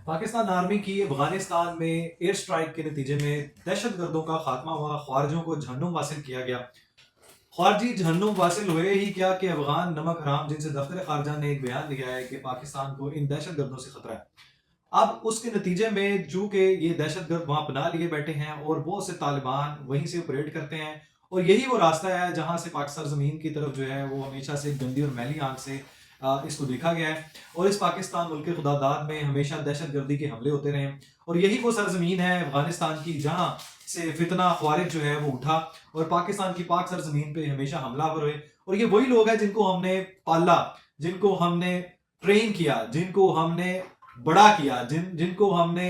Pakistan army की अफगानिस्तान में air strike के नतीजे में दहशतगर्दों का खात्मा हुआ, ख्वारिजों को जहन्नुम हासिल किया गया। खारजी जहन्नुम हासिल हुए ही क्या कि अफगान नमक हराम जिनसे दफ्तर खारजा ने एक बयान दिया है कि पाकिस्तान को इन दहशतगर्दों से खतरा है। अब उसके नतीजे में चूंकि ये दहशतगर्द वहां पनाह लिए बैठे हैं और बहुत से तालिबान वहीं से ऑपरेट करते हैं, और यही वो रास्ता है जहां से पाकिस्तान ज़मीन की तरफ जो है वो हमेशा से गंदी और मैली आंख से इसको देखा गया है। और इस पाकिस्तान मुल्क खुदादाद में हमेशा दहशतगर्दी के हमले होते रहे, और यही वो सरजमीन है अफगानिस्तान की जहां से फितना ख्वारिज जो है वो उठा और पाकिस्तान की पाक सरजमीन पे हमेशा हमलावर हुए। और ये वही लोग हैं जिनको हमने पाला, जिनको हमने ट्रेन किया, जिनको हमने बड़ा किया, जिनको हमने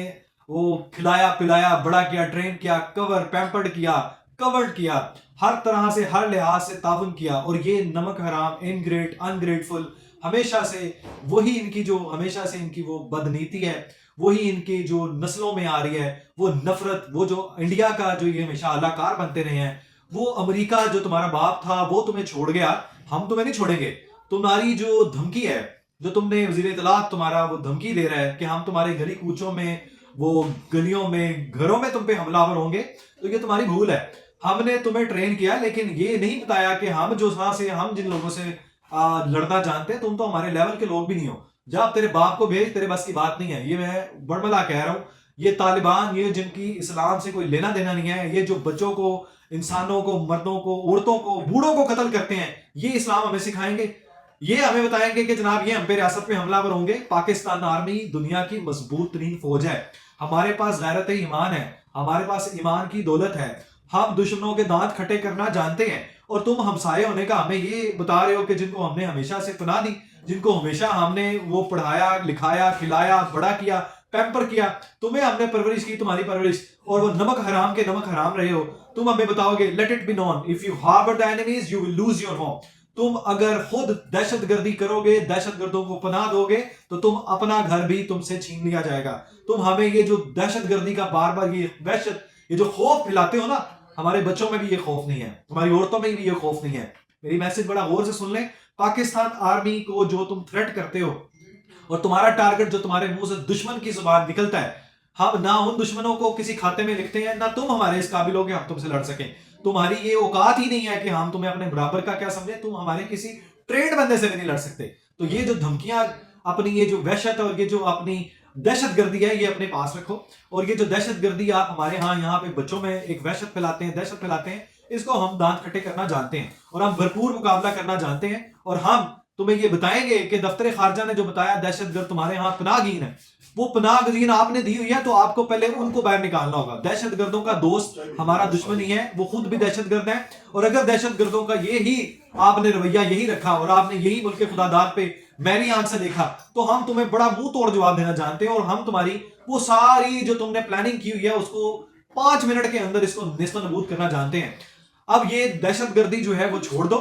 वो खिलाया पिलाया, बड़ा किया, ट्रेन किया, कवर पैम्पर्ड किया, कवर्ड किया, हर तरह से हर लिहाज से ताउन किया। और ये नमक हराम इनग्रेट अनग्रेटफुल हमेशा से वही इनकी जो हमेशा से इनकी वो बदनीति है, वही इनकी जो नस्लों में आ रही है, वो नफरत, वो जो इंडिया का जो ये हमेशा अलाकार बनते रहे हैं। वो अमेरिका जो तुम्हारा बाप था वो तुम्हें छोड़ गया, हम तुम्हें नहीं छोड़ेंगे। तुम्हारी जो धमकी है, जो तुमने वजीर इत्तलात तुम्हारा वो धमकी दे रहा है कि हम तुम्हारे गली कूचों में, वो गलियों में, घरों में तुम पे हमलावर होंगे, तो ये तुम्हारी भूल है। हमने तुम्हें ट्रेन किया, लेकिन ये नहीं बताया कि हम जो से हम जिन लोगों से लड़ना जानते हैं, तुम तो हमारे लेवल के लोग भी नहीं हो। जब तेरे बाप को भेज, तेरे बस की बात नहीं है। ये मैं बड़मला कह रहा हूं। ये तालिबान, ये जिनकी इस्लाम से कोई लेना देना नहीं है, ये जो बच्चों को, इंसानों को, मर्दों को, औरतों को, बूढ़ों को कत्ल करते हैं, ये इस्लाम हमें सिखाएंगे? ये हमें बताएंगे कि जनाब ये हम पे रियासत में हमलावर होंगे? पाकिस्तान आर्मी दुनिया की मजबूत तरीन फौज है। हमारे पास गैरत ईमान है, हमारे पास ईमान की दौलत है। हम दुश्मनों के दांत खट्टे करना जानते हैं। और तुम हमसाये होने का हमें ये बता रहे हो कि जिनको हमने हमेशा से पनाह दी, जिनको हमेशा हमने वो पढ़ाया, लिखाया, खिलाया, बड़ा किया, पैम्पर किया, तुम्हें हमने परवरिश की, तुम्हारी परवरिश, और वो नमक हराम के नमक हराम रहे हो। तुम हमें बताओगे let it be known if you harbour the enemies you will lose your home. तुम अगर खुद दहशतगर्दी करोगे, दहशतगर्दों को पनाह दोगे, तो तुम अपना घर भी तुमसे छीन लिया जाएगा। तुम हमें ये जो दहशतगर्दी का बार बार ये वहशत, ये जो खौफ फैलाते हो ना, हमारे बच्चों में भी ये खौफ नहीं है, हमारी औरतों में भी ये खौफ नहीं है। मेरी मैसेज बड़ा गौर से सुन लें। पाकिस्तान आर्मी को जो तुम थ्रेट करते हो, और तुम्हारा टारगेट जो तुम्हारे मुंह से दुश्मन की जुबान निकलता है, हम ना उन दुश्मनों को किसी खाते में लिखते हैं, ना तुम हमारे इस काबिल हो कि हम तुमसे लड़ सकें। तुम्हारी ये औकात ही नहीं है कि हम तुम्हें अपने बराबर का क्या समझे। तुम हमारे किसी ट्रेड बंदे से भी नहीं लड़ सकते। तो ये जो धमकियां, अपनी ये जो वहशत और ये जो अपनी दहशतगर्दी है, ये अपने पास रखो। और ये जो दहशतगर्दी आप हमारे यहाँ पे बच्चों में एक वहशत फैलाते हैं, दहशत फैलाते हैं, इसको हम दांत खट्टे करना जानते हैं और हम भरपूर मुकाबला करना जानते हैं। और हम तुम्हें ये बताएंगे कि दफ्तर खारजा ने जो बताया दहशतगर्द तुम्हारे यहाँ पनाहगीन है, वो पनाहगजीन आपने दी हुई है, तो आपको पहले उनको बाहर निकालना होगा। दहशतगर्दों का दोस्त हमारा दुश्मन ही है, वो खुद भी दहशतगर्द है। और अगर दहशतगर्दों का ये ही आपने रवैया यही रखा और आपने यही मुल्क खुदादार पे मैरी आंख से देखा, तो हम तुम्हें बड़ा मुंह तोड़ जवाब देना जानते हैं। और हम तुम्हारी वो सारी जो तुमने प्लानिंग की हुई है उसको 5 मिनट के अंदर इसको निस्तो नबूद करना जानते हैं। अब ये दहशतगर्दी जो है वो छोड़ दो,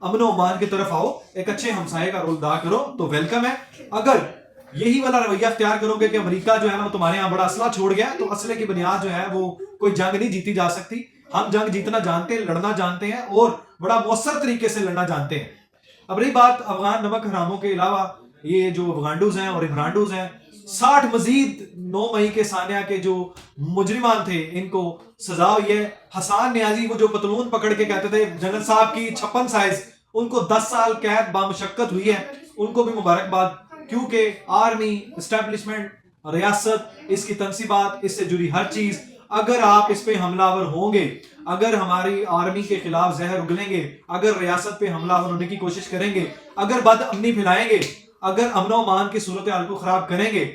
अमन ओमान की तरफ आओ, एक अच्छे हमसाये का रोल अदा करो, तो वेलकम है। अगर यही वाला रवैया अख्तियार करोगे कि अमेरिका जो है ना तुम्हारे यहाँ बड़ा असला छोड़ गया, तो असले की बुनियाद जो है वो कोई जंग नहीं जीती जा सकती। हम जंग जीतना जानते हैं, लड़ना जानते हैं, और बड़ा मौसर तरीके से लड़ना जानते हैं। अब रही बात अफगान नमक हरामों के अलावा, ये जो अफगांडूज हैं और इमरानडूज हैं, 60 मजीद 9 मई के सानिया के जो मुजरिमान थे, इनको सजा हुई है। हसान नियाजी, वो जो पतलून पकड़ के कहते थे जनरल साहब की 56 साइज, उनको 10 साल कैद बामुशक्कत हुई है। उनको भी मुबारकबाद, क्योंकि आर्मी एस्टेब्लिशमेंट, रियासत, इसकी तनसीबात, इससे जुड़ी हर चीज, अगर आप इस पे हमलावर होंगे, अगर हमारी आर्मी के खिलाफ जहर उगलेंगे, अगर रियासत पे हमलावर होने की कोशिश करेंगे, अगर बदअमनी फैलाएंगे, अगर अमन मान की सूरत हाल को खराब करेंगे,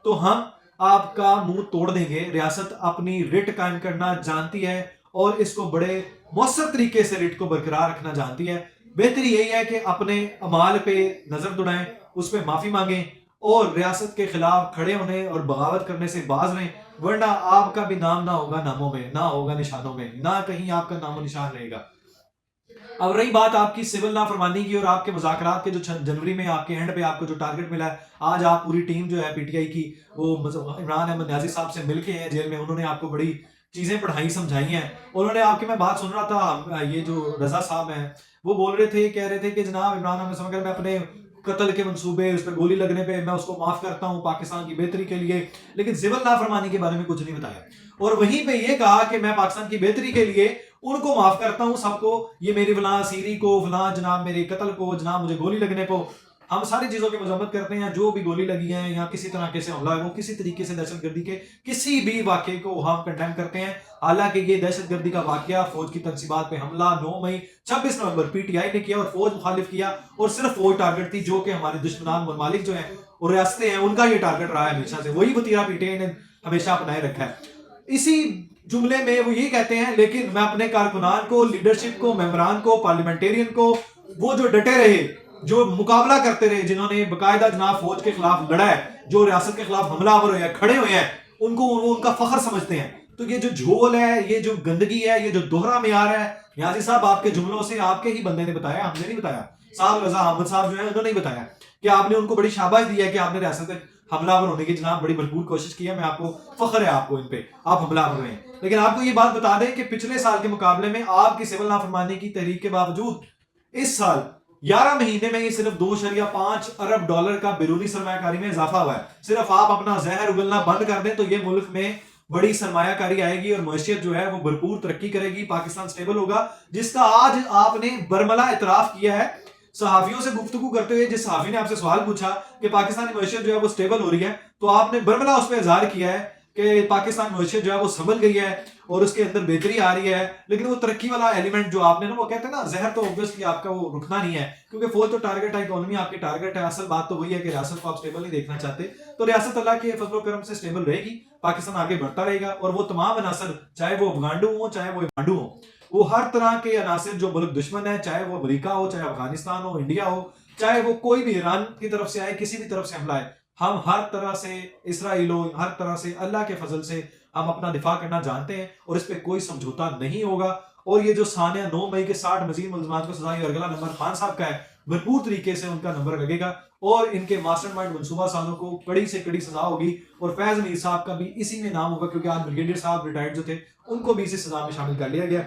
तो हम आपका मुंह तोड़ देंगे। रियासत अपनी रिट कायम करना जानती है और इसको बड़े मौसर तरीके से रिट को बरकरार रखना जानती है। बेहतरी यही है कि अपने अमाल पे नजर दुड़ाएं, उस पर माफी मांगें और रियासत के खिलाफ खड़े होने और बगावत करने से बाज रहें, वरना आपका भी नाम ना होगा नामों में, ना होगा निशानों में, ना कहीं आपका नामो निशान रहेगा। अब रही बात आपकी सिविल नाफरमानी की और आपके मुज़ाकरात के, जो जनवरी में आपके एंड पे आपको जो टारगेट मिला है, आज आप पूरी टीम जो है पीटीआई की, वो इमरान अहमद न्याजी साहब से मिलके हैं जेल में, उन्होंने आपको बड़ी चीजें पढ़ाई समझाई हैं। उन्होंने आपकी, मैं बात सुन रहा था, ये जो रजा साहब हैं वो बोल रहे थे, कह रहे थे कि जनाब इमरान अहमद समझ मैं अपने कत्ल के मंसूबे, उस पर गोली लगने पे मैं उसको माफ करता हूं पाकिस्तान की बेहतरी के लिए, लेकिन सिविल नाफरमानी के बारे में कुछ नहीं बताया। और वहीं पे ये कहा कि मैं पाकिस्तान की बेहतरी के लिए उनको माफ करता हूं सबको, ये मेरी फलां सीरी को, फलां जनाब मेरे कत्ल को, जनाब मुझे गोली लगने को, हम सारी चीजों की मजम्मत करते हैं। जो भी गोली लगी है या किसी तरह से हमला है, वो किसी तरीके से दहशतगर्दी के किसी भी वाकये को हम कंडेम करते हैं। हालांकि ये दहशतगर्दी का वाकया, फौज की तनसीबात पे हमला 9 मई 26 नवंबर पीटीआई ने किया और फौज मुखालिफ किया, और सिर्फ फौज टारगेट थी, जो कि हमारे दुश्मनान ममालिक जो है और रियासतें हैं, उनका ये टारगेट रहा है हमेशा से। वही वतीरा पीटीआई ने हमेशा अपनाए रखा है। इसी जुमले में वो ये कहते हैं, लेकिन मैं अपने कारकुनान को, लीडरशिप को, मेंबरान को, पार्लियामेंटेरियन को, वो जो डटे रहे, जो मुकाबला करते रहे, जिन्होंने बकायदा जनाब फौज के खिलाफ लड़ा है, जो रियासत के खिलाफ हमलावर हुए हैं, खड़े हुए हैं, उनको वो उनका फख्र समझते हैं। तो ये जो झोल है, ये जो गंदगी है, ये जो दोहरा मियार है, न्याजी साहब आपके जुमलों से आपके ही बंदे ने बताया, हमने नहीं बताया। साहब रजा अहमद साहब जो है उन्होंने नहीं बताया कि आपने उनको बड़ी शाबाश दी है कि आपने रियासत में हमलावर होने की जनाब बड़ी भरपूर कोशिश की है। मैं आपको फख्र है आपको इन पे, आप हमलावर हुए हैं। लेकिन आपको ये बात बता दें कि पिछले साल के मुकाबले में आपकी सिविल नाफरमानी की तहरीक के बावजूद इस साल 11 महीने में ये सिर्फ 2.5 अरब डॉलर का बैरूनी सरमायाकारी में इजाफा हुआ है। सिर्फ आप अपना जहर उगलना बंद कर दें तो ये मुल्क में बड़ी सरमायाकारी आएगी और मईशत जो है वो भरपूर तरक्की करेगी, पाकिस्तान स्टेबल होगा, जिसका आज आपने बरमला इतराफ किया है। सहाफियों से गुफ्तगू करते हुए जिस सहाफी ने आपसे सवाल पूछा कि पाकिस्तानी मईशत जो है वो स्टेबल हो रही है, तो आपने बरमला उस पर इजहार किया है कि पाकिस्तान मईशत जो है वो संभल गई है और उसके अंदर बेहतरी आ रही है। लेकिन वो तरक्की वाला एलिमेंट जो आपने ना, वो कहते हैं ना, जहर तो ऑब्वियसली आपका वो रुकना नहीं है, क्योंकि फौज तो टारगेट है, इकोनॉमी आपकी टारगेट है। असल बात तो वही है कि रियासत को आप स्टेबल नहीं देखना चाहते, तो रियासत अल्लाह के फजल करम से स्टेबल रहेगी, पाकिस्तान आगे बढ़ता रहेगा। और वो तमाम अनासर, चाहे वो अफगांडू हो, चाहे वो इमांडू हो, वो हर तरह के अनासर जो मुल्क दुश्मन है, चाहे वो अमेरिका हो, चाहे अफगानिस्तान हो, इंडिया हो, चाहे वो कोई भी ईरान की तरफ से आए, किसी भी तरफ से हमला है, हम हर तरह से इसराइल हो, हर तरह से अल्लाह के फजल से हम अपना दिफा करना जानते हैं और इस पर कोई समझौता नहीं होगा। और ये जो सानिया 9 मई के 60 मजीद मुल्ज़िमात को सजा, अगला नंबर खान साहब का है, भरपूर तरीके से उनका नंबर लगेगा और इनके मास्टरमाइंड मंसूबा सालों को कड़ी से कड़ी सजा होगी। और फैज मीर साहब का भी इसी में नाम होगा, क्योंकि आज ब्रिगेडियर साहब रिटायर्ड जो थे, उनको भी इसी सजा में शामिल कर लिया गया।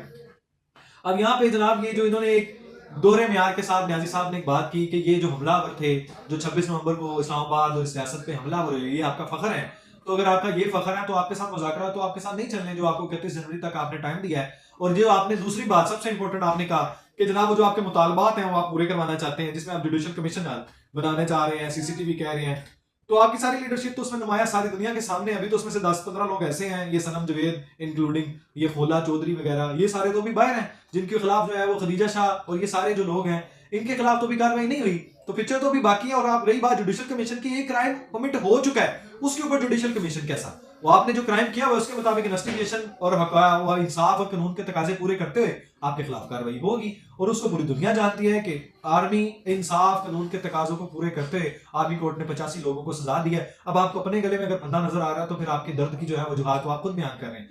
अब यहाँ पे जनाब ये जो इन्होंने एक दोहरे म्यार के साथ न्याजी साहब ने एक बात की कि ये जो हमलावर थे, जो 26 नवंबर को इस्लामाबाद और इस रियासत पे हमलावर हुए, ये आपका फख्र है। तो अगर आपका ये फख्र है तो आपके साथ मुज़ाकरा तो आपके साथ नहीं चलने, जो आपको 31 जनवरी तक आपने टाइम दिया है। और जो आपने दूसरी बात सबसे इंपॉर्टेंट आपने कहा कि जनाब वो जो आपके मुतालबात हैं वो आप पूरे करवाना चाहते हैं, जिसमें आप जुडिशल कमीशन बनाने चाह रहे हैं, सीसीटीवी कह रहे हैं, तो आपकी सारी लीडरशिप तो उसमें नुमाया सारी दुनिया के सामने। अभी तो उसमें से 10-15 लोग ऐसे हैं, ये सनम जवेद इंक्लूडिंग ये खोला चौधरी वगैरह, ये सारे तो भी बाहर हैं, जिनके खिलाफ जो है वो खदीजा शाह और ये सारे जो लोग हैं, इनके खिलाफ तो भी कार्रवाई नहीं हुई, तो पिक्चर तो भी बाकी है। और आप रही बात जुडिशल कमीशन की, ये क्राइम कमिट हो चुका है, उसके ऊपर जुडिशल कमीशन कैसा, वो आपने जो क्राइम किया हुआ उसके मुताबिक इन्वेस्टिगेशन और इंसाफ और कानून के तकाजे पूरे करते हुए आपके खिलाफ कार्रवाई होगी। और उसको पूरी दुनिया जानती है कि आर्मी इंसाफ कानून के तकाजों को पूरे करते हुए आर्मी कोर्ट ने 85 लोगों को सजा दी है। अब आपको अपने गले में अगर फंदा नजर आ रहा है तो फिर आपके दर्द की जो है वजूहात को आप खुद बयान कर रहे हैं।